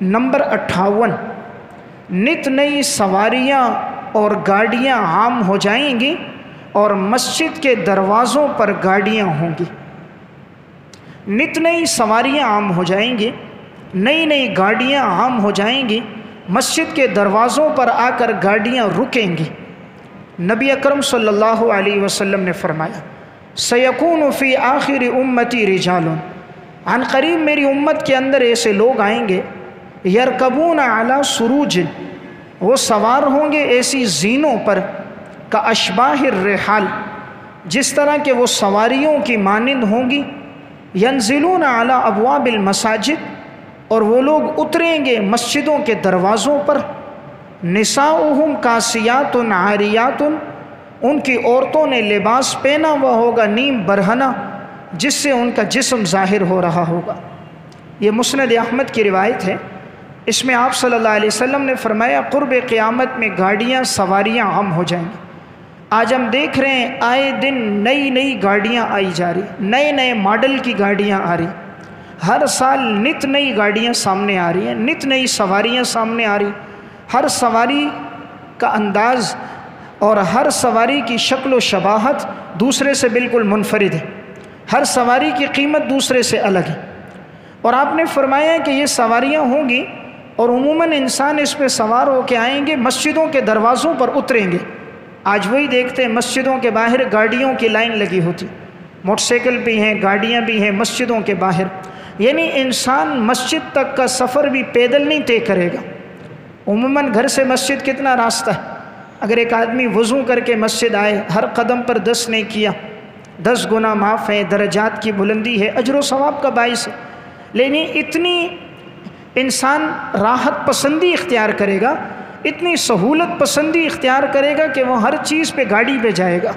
Number 58، نت نئی سواریاں اور گاڑیاں عام ہو جائیں گی اور مسجد کے دروازوں پر گاڑیاں ہوں گی۔ نت نئی سواریاں عام ہو جائیں گی، نئی نئی گاڑیاں عام ہو جائیں گی، مسجد کے دروازوں پر آ کر گاڑیاں رکیں گی۔ نبی اکرم صلی اللہ علیہ وسلم نے فرمایا سیکون فی آخر امتی رجال، عن قریب میری امت کے اندر ایسے لوگ آئیں گے یرکبون علی سروج، وہ سوار ہوں گے ایسی زینوں پر، کا اشباہ الرحال، جس طرح کہ وہ سواریوں کی مانند ہوں گی، ینزلون علی ابواب المساجد، اور وہ لوگ اتریں گے مسجدوں کے دروازوں پر، نساؤہم کاسیات عاریات، ان کی عورتوں نے لباس پہنا ہوا ہوگا نیم برہنہ، جس سے ان کا جسم ظاہر ہو رہا ہوگا۔ یہ مسند احمد کی روایت ہے۔ اس میں آپ صلی اللہ علیہ وسلم نے فرمایا قرب قیامت میں گاڑیاں سواریاں عام ہو جائیں گی۔ آج ہم دیکھ رہے ہیں آئے دن نئی نئی گاڑیاں آئی جا رہی، نئے نئے ماڈل کی گاڑیاں آ رہی، ہر سال نت نئی گاڑیاں سامنے آ رہی ہیں، نت نئی سواریاں سامنے آ رہی، ہر سواری کا انداز اور ہر سواری کی شکل و شباہت دوسرے سے بالکل منفرد ہے، ہر سواری کی قیمت دوسرے سے الگ ہے۔ اور آپ نے فرمایا کہ یہ سواریاں ہوں گی اور عموماً انسان اس پہ سوار ہو کے آئیں گے، مسجدوں کے دروازوں پر اتریں گے۔ آج وہی دیکھتے ہیں مسجدوں کے باہر گاڑیوں کی لائن لگی ہوتی، موٹر سائیکل بھی ہیں، گاڑیاں بھی ہیں مسجدوں کے باہر، یعنی انسان مسجد تک کا سفر بھی پیدل نہیں طے کرے گا۔ عموماً گھر سے مسجد کتنا راستہ ہے؟ اگر ایک آدمی وضو کر کے مسجد آئے، ہر قدم پر 10 نہیں کیا، 10 گنا معاف ہے، درجات کی بلندی ہے، اجر و ثواب کا باعث ہے۔ لیکن اتنی انسان راحت پسندی اختیار کرے گا، اتنی سہولت پسندی اختیار کرے گا کہ وہ ہر چیز پہ گاڑی پہ جائے گا۔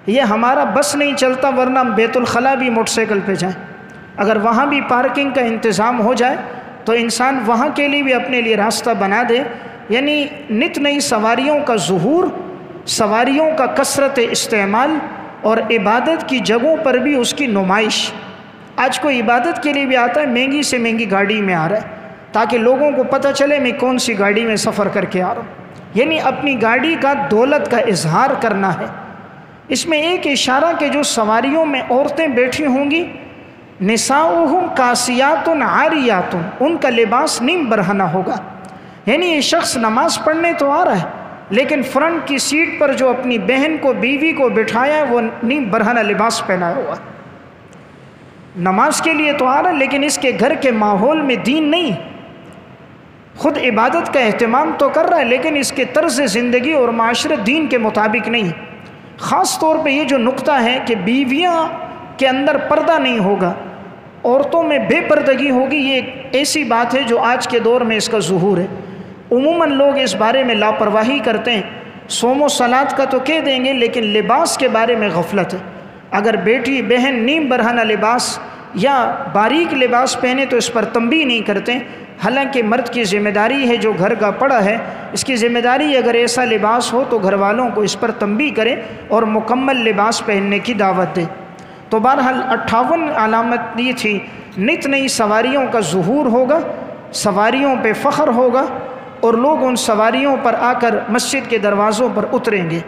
یہ ہمارا بس نہیں چلتا، ورنہ ہم بیت الخلاء بھی موٹر سائیکل پہ جائیں۔ اگر وہاں بھی پارکنگ کا انتظام ہو جائے تو انسان وہاں کے لیے بھی اپنے لیے راستہ بنا دے۔ یعنی نت نئی سواریوں کا ظہور، سواریوں کا کثرت استعمال، اور عبادت کی جگہوں پر بھی اس کی نمائش۔ آج کوئی عبادت کے لیے بھی آتا ہے مہنگی سے مہنگی گاڑی میں آ رہا ہے تاکہ لوگوں کو پتہ چلے میں کون سی گاڑی میں سفر کر کے آ رہا ہوں، یعنی اپنی گاڑی کا دولت کا اظہار کرنا ہے۔ اس میں ایک اشارہ کہ جو سواریوں میں عورتیں بیٹھی ہوں گی، نساؤہم کاسیات عاریات، ان کا لباس نیم برہنہ ہوگا، یعنی یہ شخص نماز پڑھنے تو آ رہا ہے لیکن فرنٹ کی سیٹ پر جو اپنی بہن کو، بیوی کو بٹھایا ہے، وہ نیم برہنہ لباس پہنا ہوا، نماز کے لیے تو آ رہا ہے لیکن اس کے گھر کے ماحول میں دین نہیں، خود عبادت کا اہتمام تو کر رہا ہے لیکن اس کے طرز زندگی اور معاشرت دین کے مطابق نہیں۔ خاص طور پہ یہ جو نقطہ ہے کہ بیویاں کے اندر پردہ نہیں ہوگا، عورتوں میں بے پردگی ہوگی، یہ ایک ایسی بات ہے جو آج کے دور میں اس کا ظہور ہے۔ عموماً لوگ اس بارے میں لاپرواہی کرتے ہیں، صوم و صلات کا تو کہہ دیں گے لیکن لباس کے بارے میں غفلت ہے۔ اگر بیٹی بہن نیم برہنہ لباس یا باریک لباس پہنے تو اس پر تنبیہ نہیں کرتے، حالانکہ مرد کی ذمہ داری ہے جو گھر کا پڑا ہے، اس کی ذمہ داری اگر ایسا لباس ہو تو گھر والوں کو اس پر تنبیہ کرے اور مکمل لباس پہننے کی دعوت دے۔ تو بہرحال 58 علامت یہ تھی، نت نئی سواریوں کا ظہور ہوگا، سواریوں پہ فخر ہوگا اور لوگ ان سواریوں پر آ کر مسجد کے دروازوں پر اتریں گے۔